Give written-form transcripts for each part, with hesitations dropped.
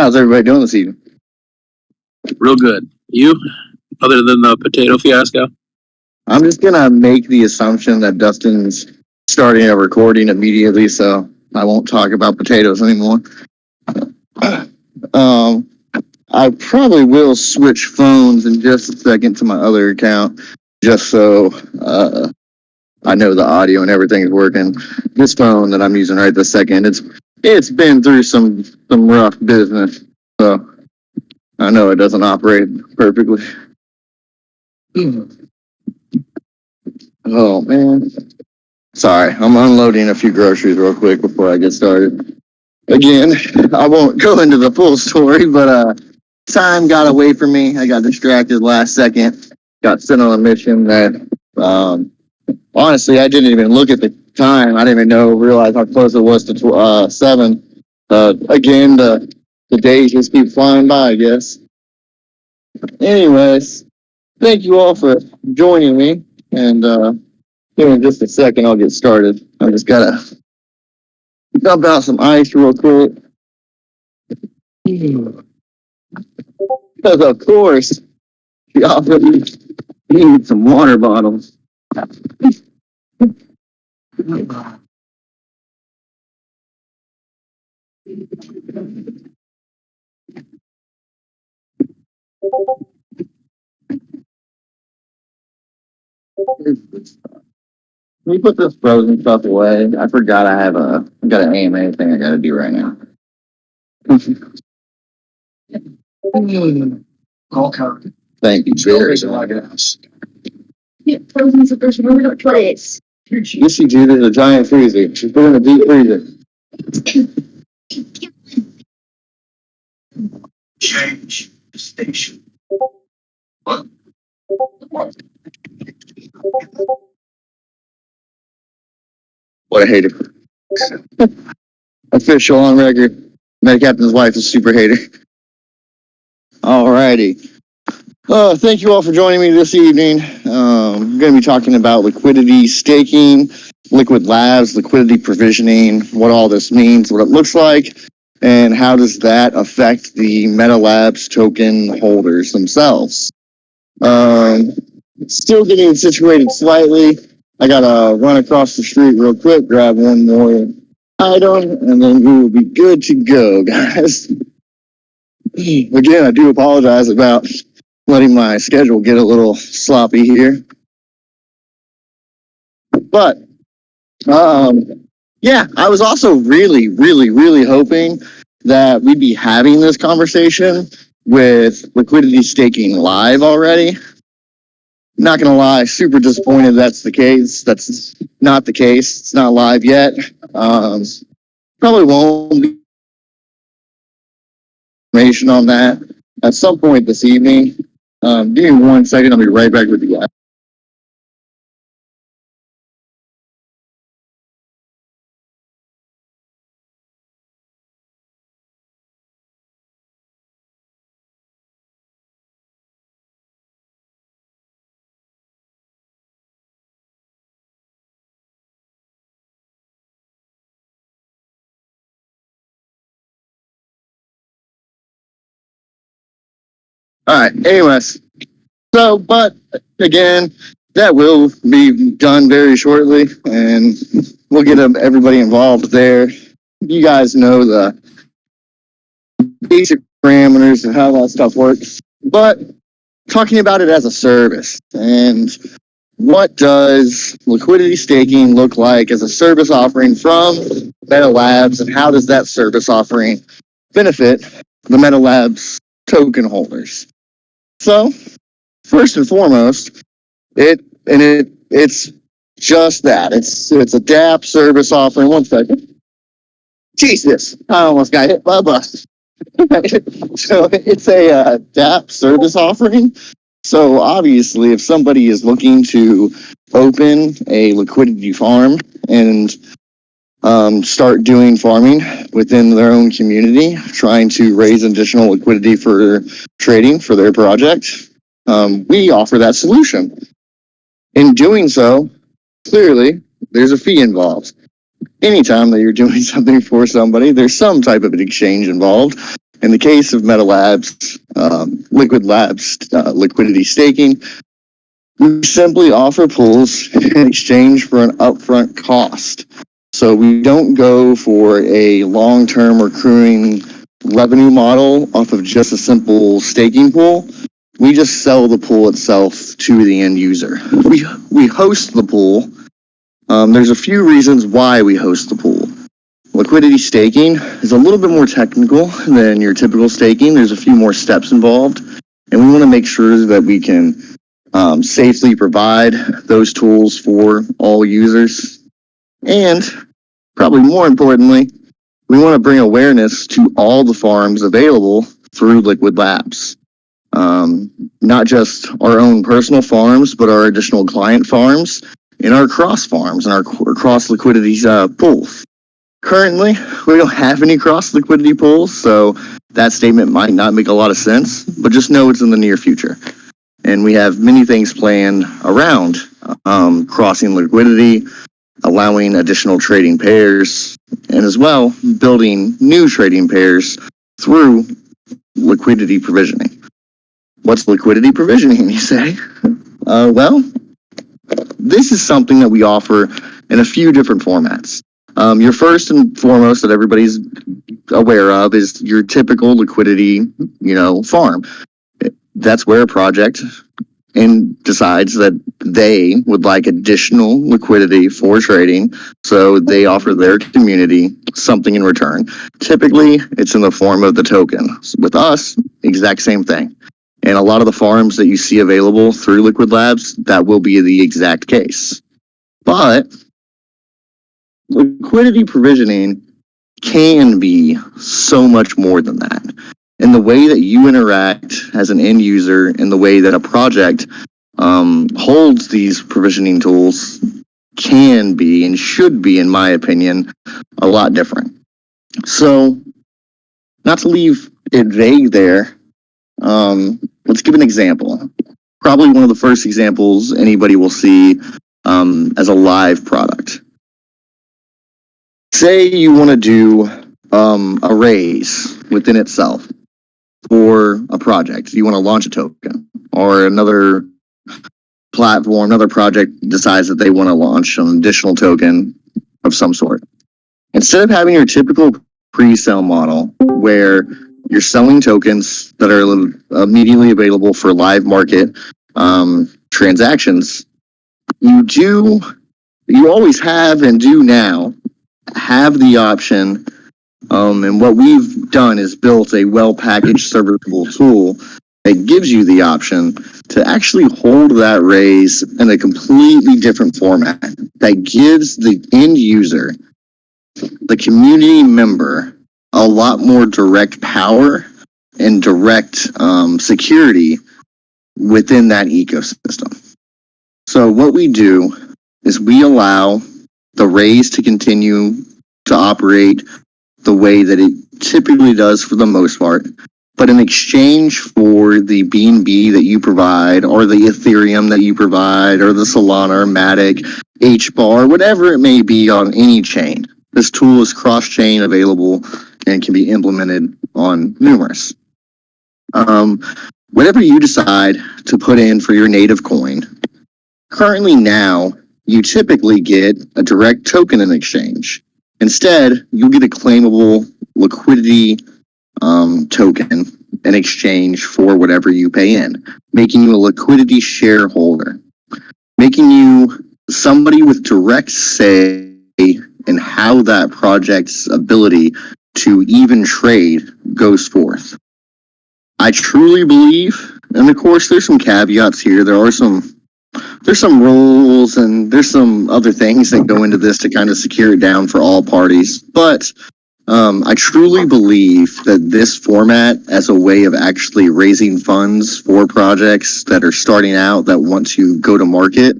How's everybody doing this evening? Real good. You? Other than the potato fiasco? I'm just gonna make the assumption that Dustin's starting a recording immediately, so I won't talk about potatoes anymore. I probably will switch phones in just a second to my other account, just so I know the audio and everything is working. This phone that I'm using right this second, it's been through some rough business, so I know it doesn't operate perfectly. Oh man. Sorry, I'm unloading a few groceries real quick before I get started. Again, I won't go into the full story, but time got away from me. I got distracted last second. Got sent on a mission that honestly I didn't even look at the time. I didn't even realize how close it was to 7. Again, the days just keep flying by, I guess. Anyways, thank you all for joining me, and here in just a second I'll get started. I just gotta dump out some ice real quick. Because of course, you also need some water bottles. Can you put this frozen stuff away? I forgot I got an AMA thing I gotta do right now. All covered. Thank you, Jerry. Yeah, frozen supposed to remember to place. Yes, you do. There's a giant freezer. She's put in a deep freezer. Change the station. What? What a hater. Official on record. Metacaptain's wife is a super hater. Alrighty. Thank you all for joining me this evening. I'm going to be talking about liquidity staking, LiquidLabz, liquidity provisioning, what all this means, what it looks like, and how does that affect the MetaLabz token holders themselves. Still getting situated slightly. I got to run across the street real quick, grab one more item, and then we will be good to go, guys. Again, I do apologize about letting my schedule get a little sloppy here. But, yeah, I was also really hoping that we'd be having this conversation with liquidity staking live already. Not gonna lie, super disappointed that's the case. That's not the case. It's not live yet. Probably won't be information on that at some point this evening. Give me 1 second, I'll be right back with you guys. All right, anyways. So, but again, that will be done very shortly, and we'll get everybody involved there. You guys know the basic parameters of how that stuff works, but talking about it as a service, and what does liquidity staking look like as a service offering from MetaLabz, and how does that service offering benefit the MetaLabz token holders? So, first and foremost, it's just that. It's a DApp service offering. 1 second. Jesus, I almost got hit by a bus. So it's a DApp service offering. So obviously, if somebody is looking to open a liquidity farm and start doing farming within their own community, trying to raise additional liquidity for trading for their project, we offer that solution. In doing so, clearly, there's a fee involved. Anytime that you're doing something for somebody, there's some type of an exchange involved. In the case of MetaLabz, Liquid Labs, liquidity staking, we simply offer pools in exchange for an upfront cost. So we don't go for a long-term recurring revenue model off of just a simple staking pool. We just sell the pool itself to the end user. We host the pool. There's a few reasons why we host the pool. Liquidity staking is a little bit more technical than your typical staking. There's a few more steps involved, and we want to make sure that we can safely provide those tools for all users. And probably more importantly, we want to bring awareness to all the farms available through Liquid Labs. Not just our own personal farms, but our additional client farms and our cross farms and our cross liquidity pools. Currently, we don't have any cross liquidity pools, so that statement might not make a lot of sense, but just know it's in the near future. And we have many things planned around crossing liquidity, allowing additional trading pairs, and as well, building new trading pairs through liquidity provisioning. What's liquidity provisioning, you say? Well, this is something that we offer in a few different formats. Your first and foremost that everybody's aware of is your typical liquidity, farm. That's where a project decides that they would like additional liquidity for trading, so they offer their community something in return. Typically, it's in the form of the token. With us, exact same thing. And a lot of the farms that you see available through Liquid Labs, that will be the exact case. But liquidity provisioning can be so much more than that. And the way that you interact as an end user and the way that a project holds these provisioning tools can be and should be, in my opinion, a lot different. So, not to leave it vague there, let's give an example. Probably one of the first examples anybody will see as a live product. Say you want to do a raise within itself for a project. You want to launch a token, or another platform, another project decides that they want to launch an additional token of some sort. Instead of having your typical pre-sale model where you're selling tokens that are immediately available for live market transactions, you always have and do now have the option, and what we've done is built a well-packaged serviceable tool that gives you the option to actually hold that raise in a completely different format that gives the end user, the community member, a lot more direct power and direct security within that ecosystem. So what we do is we allow the raise to continue to operate the way that it typically does for the most part, but in exchange for the BNB that you provide, or the Ethereum that you provide, or the Solana, or Matic, HBAR, whatever it may be on any chain, this tool is cross-chain available and can be implemented on numerous. Whatever you decide to put in for your native coin, currently now, you typically get a direct token in exchange. Instead, you'll get a claimable liquidity token in exchange for whatever you pay in, making you a liquidity shareholder, making you somebody with direct say in how that project's ability to even trade goes forth. I truly believe, and of course there's some caveats here, there's some rules and there's some other things that go into this to kind of secure it down for all parties, but I truly believe that this format, as a way of actually raising funds for projects that are starting out that want to go to market,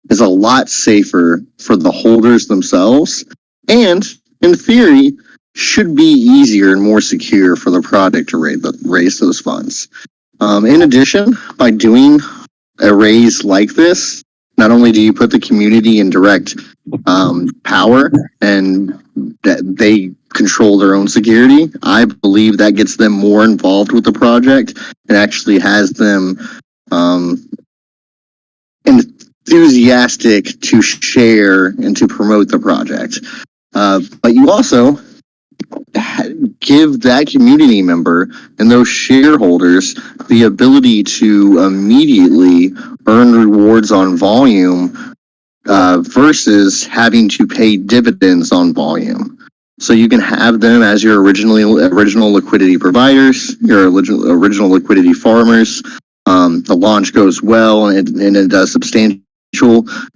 is a lot safer for the holders themselves, and in theory should be easier and more secure for the project to raise those funds. In addition, by doing a raise like this, not only do you put the community in direct power and that they control their own security. I believe that gets them more involved with the project and actually has them enthusiastic to share and to promote the project. But you also give that community member and those shareholders the ability to immediately earn rewards on volume versus having to pay dividends on volume. So you can have them as your original liquidity providers, your original liquidity farmers. The launch goes well and it does substantial.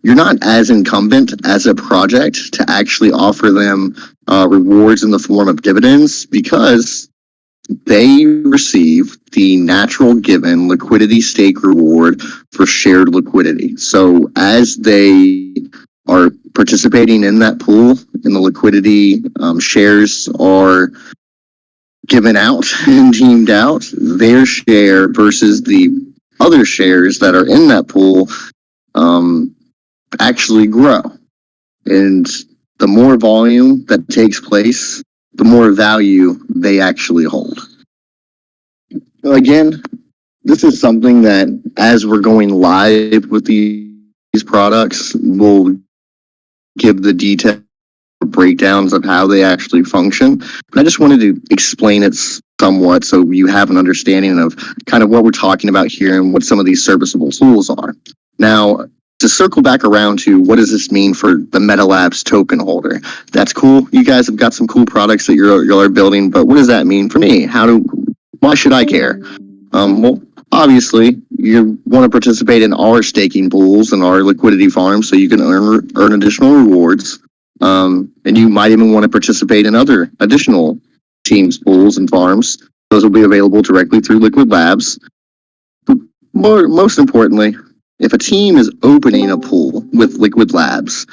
You're not as incumbent as a project to actually offer them rewards in the form of dividends because they receive the natural given liquidity stake reward for shared liquidity. So as they are participating in that pool and the liquidity shares are given out and teamed out, their share versus the other shares that are in that pool actually grow. And the more volume that takes place, the more value they actually hold. Again, this is something that as we're going live with these products, we'll give the detailed breakdowns of how they actually function. But I just wanted to explain it somewhat so you have an understanding of kind of what we're talking about here and what some of these serviceable tools are. Now, to circle back around to what does this mean for the MetaLabz token holder? That's cool. You guys have got some cool products that you're building, but what does that mean for me? Why should I care? Well, obviously, you want to participate in our staking pools and our liquidity farms so you can earn additional rewards. And you might even want to participate in other additional teams, pools, and farms. Those will be available directly through LiquidLabz. Most importantly, if a team is opening a pool with LiquidLabz,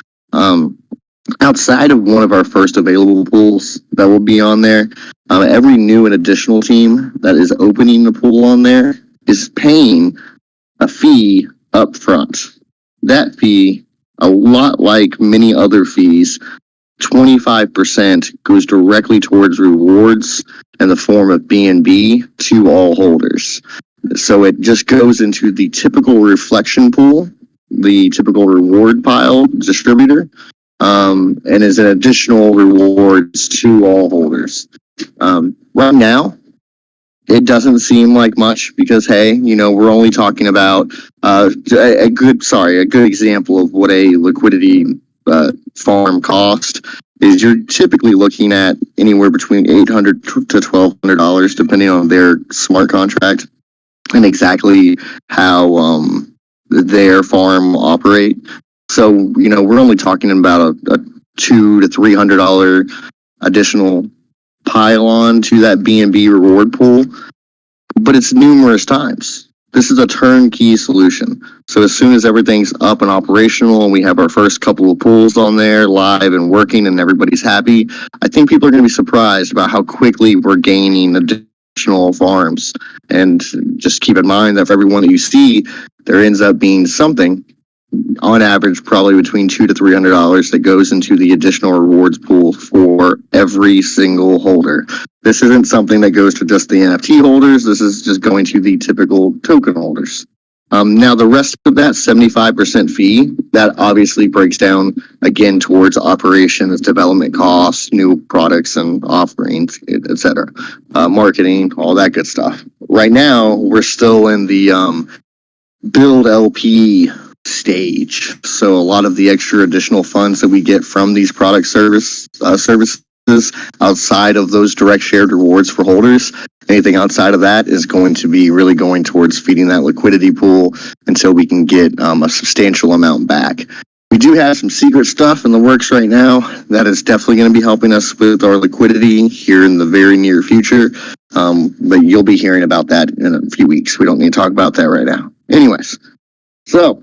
outside of one of our first available pools that will be on there, every new and additional team that is opening the pool on there is paying a fee up front. That fee, a lot like many other fees, 25% goes directly towards rewards in the form of BNB to all holders. So it just goes into the typical reflection pool, the typical reward pile distributor, and is an additional rewards to all holders. Right now, it doesn't seem like much because, hey, we're only talking about a good example of what a liquidity farm cost is. You're typically looking at anywhere between $800 to $1,200, depending on their smart contract and exactly how their farm operate. So, we're only talking about a $200 to $300 additional pile on to that BNB reward pool, but it's numerous times. This is a turnkey solution. So as soon as everything's up and operational and we have our first couple of pools on there live and working and everybody's happy, I think people are going to be surprised about how quickly we're gaining additional farms. And just keep in mind that for every one that you see, there ends up being something, on average, probably between $200 to $300 that goes into the additional rewards pool for every single holder. This isn't something that goes to just the NFT holders. This is just going to the typical token holders. Now, the rest of that 75% fee, that obviously breaks down, again, towards operations, development costs, new products and offerings, etc., marketing, all that good stuff. Right now, we're still in the build LP stage. So a lot of the extra additional funds that we get from these product services outside of those direct shared rewards for holders, anything outside of that is going to be really going towards feeding that liquidity pool until we can get a substantial amount back. We do have some secret stuff in the works right now that is definitely going to be helping us with our liquidity here in the very near future. But you'll be hearing about that in a few weeks. We don't need to talk about that right now. Anyways, so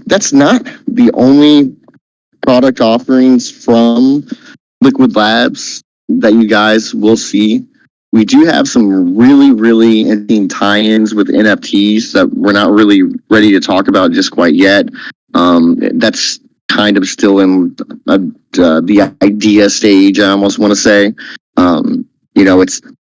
that's not the only product offerings from LiquidLabz that you guys will see. We do have some really, really interesting tie-ins with NFTs that we're not really ready to talk about just quite yet. That's kind of still in the idea stage, I almost want to say.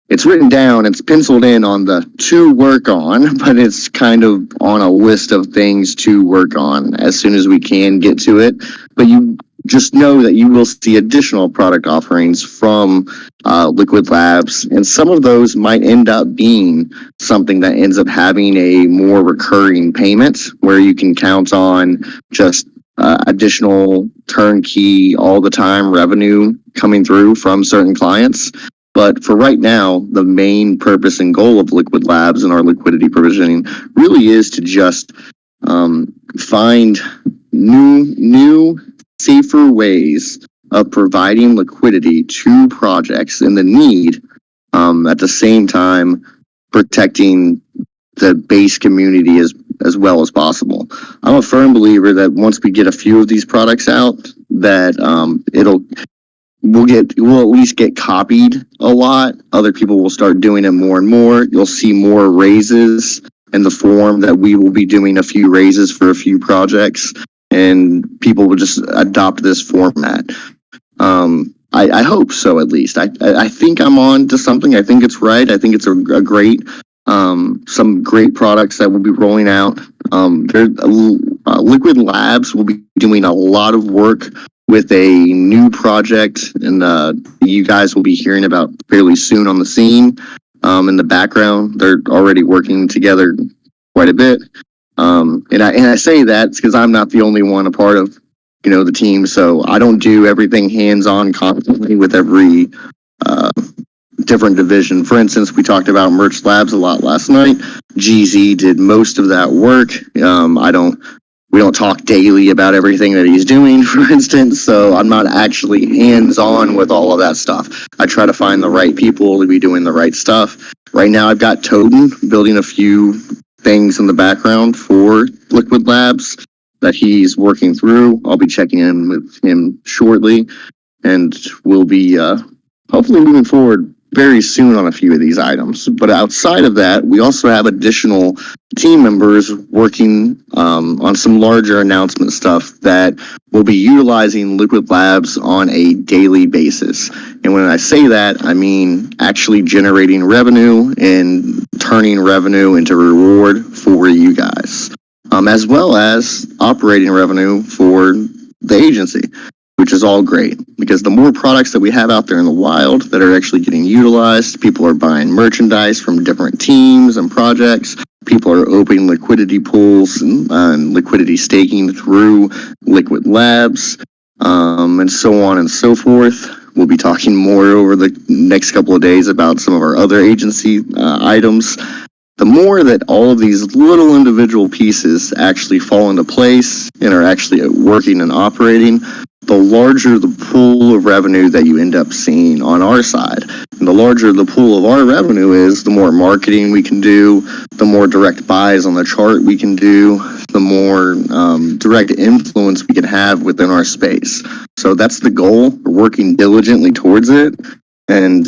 It's written down, it's penciled in on the to work on, but it's kind of on a list of things to work on as soon as we can get to it. But you just know that you will see additional product offerings from Liquid Labs, and some of those might end up being something that ends up having a more recurring payment where you can count on just additional turnkey all the time revenue coming through from certain clients. But for right now, the main purpose and goal of Liquid Labs and our liquidity provisioning really is to just find new, safer ways of providing liquidity to projects in the need, at the same time protecting the base community as well as possible. I'm a firm believer that once we get a few of these products out, that we'll at least get copied a lot. Other people will start doing it more and more. You'll see more raises in the form that we will be doing a few raises for a few projects, and people will just adopt this format. I hope so, at least. I think I'm on to something. I think it's right. I think it's a great, some great products that we'll be rolling out. Liquid Labs will be doing a lot of work with a new project, and you guys will be hearing about fairly soon on the scene. In the background, they're already working together quite a bit. And I say that because I'm not the only one a part of, the team. So I don't do everything hands-on constantly with every different division. For instance, we talked about Merch Labs a lot last night. GZ did most of that work. We don't talk daily about everything that he's doing, for instance, so I'm not actually hands-on with all of that stuff. I try to find the right people to be doing the right stuff. Right now, I've got Toten building a few things in the background for Liquid Labs that he's working through. I'll be checking in with him shortly, and we'll be hopefully moving forward very soon on a few of these items. But outside of that, we also have additional team members working on some larger announcement stuff that will be utilizing Liquid Labs on a daily basis. And when I say that, I mean actually generating revenue and turning revenue into reward for you guys, as well as operating revenue for the agency, which is all great because the more products that we have out there in the wild that are actually getting utilized, people are buying merchandise from different teams and projects. People are opening liquidity pools and liquidity staking through Liquid Labs, and so on and so forth. We'll be talking more over the next couple of days about some of our other agency items. The more that all of these little individual pieces actually fall into place and are actually working and operating, the larger the pool of revenue that you end up seeing on our side. And the larger the pool of our revenue is, the more marketing we can do, the more direct buys on the chart we can do, the more direct influence we can have within our space. So that's the goal. We're working diligently towards it. And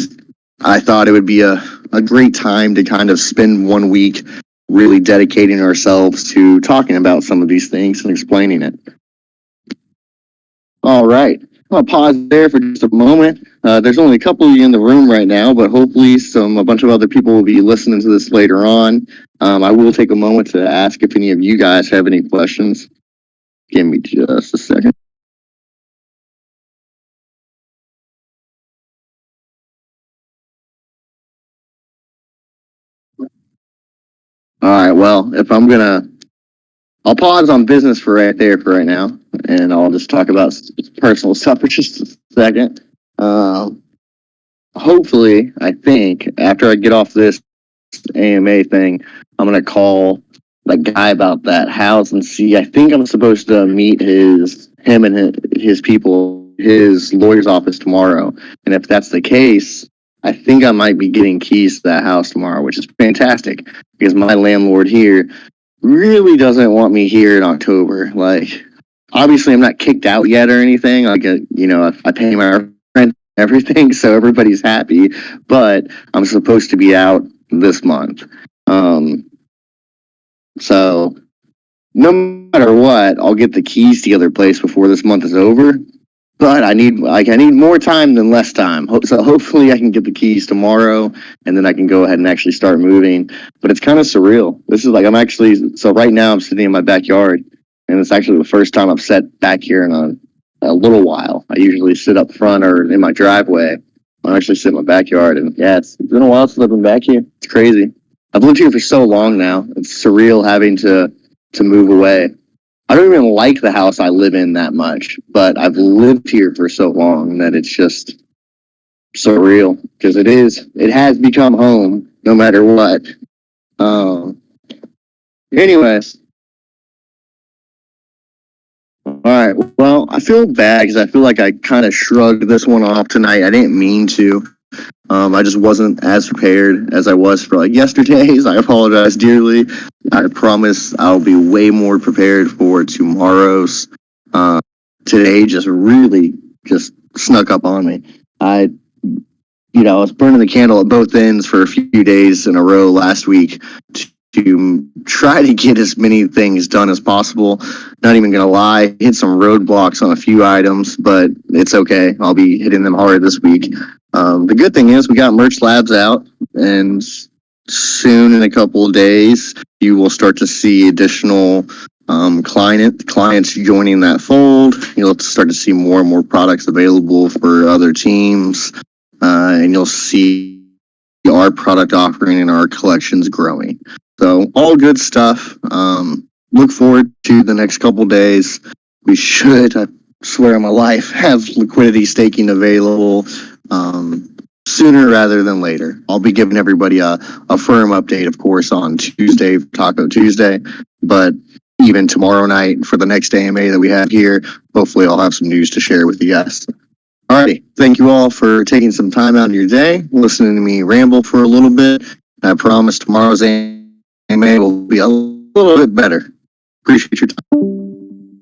I thought it would be a great time to kind of spend 1 week really dedicating ourselves to talking about some of these things and explaining it. All right. I'll pause there for just a moment. There's only a couple of you in the room right now, but hopefully a bunch of other people will be listening to this later on. I will take a moment to ask if any of you guys have any questions. Give me just a second. All right. Well, I'll pause on business for right now, and I'll just talk about personal stuff for just a second. Hopefully, I think after I get off this AMA thing, I'm gonna call that guy about that house and see. I think I'm supposed to meet him and his people, his lawyer's office tomorrow. And if that's the case, I think I might be getting keys to that house tomorrow, which is fantastic because my landlord here really doesn't want me here in October. Like, obviously, I'm not kicked out yet or anything. Like, I pay my rent and everything, so everybody's happy. But I'm supposed to be out this month. So no matter what, I'll get the keys to the other place before this month is over. But I need more time than less time. So hopefully I can get the keys tomorrow, and then I can go ahead and actually start moving. But it's kind of surreal. This is like so right now I'm sitting in my backyard, and it's actually the first time I've sat back here in a little while. I usually sit up front or in my driveway. I actually sit in my backyard, and yeah, it's been a while since I've been back here. It's crazy. I've lived here for so long now. It's surreal having to move away. I don't even like the house I live in that much, but I've lived here for so long that it's just surreal because it has become home no matter what. Anyways, all right. Well, I feel bad because I feel like I kind of shrugged this one off tonight. I didn't mean to. I just wasn't as prepared as I was for like yesterday's. I apologize dearly. I promise I'll be way more prepared for tomorrow's. Today just really just snuck up on me. I was burning the candle at both ends for a few days in a row last week to try to get as many things done as possible. Not even gonna lie, hit some roadblocks on a few items, but it's okay. I'll be hitting them hard this week. The good thing is we got MetaLabz out, and soon in a couple of days you will start to see additional clients joining that fold. You'll start to see more and more products available for other teams, and you'll see our product offering and our collections growing. So all good stuff. Look forward to the next couple days. We should, I swear on my life, have liquidity staking available sooner rather than later. I'll be giving everybody a firm update, of course, on Tuesday, Taco Tuesday, but even tomorrow night for the next AMA that we have here, hopefully I'll have some news to share with you guys. Alrighty, thank you all for taking some time out of your day, listening to me ramble for a little bit. I promise tomorrow's AMA will be a little bit better. Appreciate your time.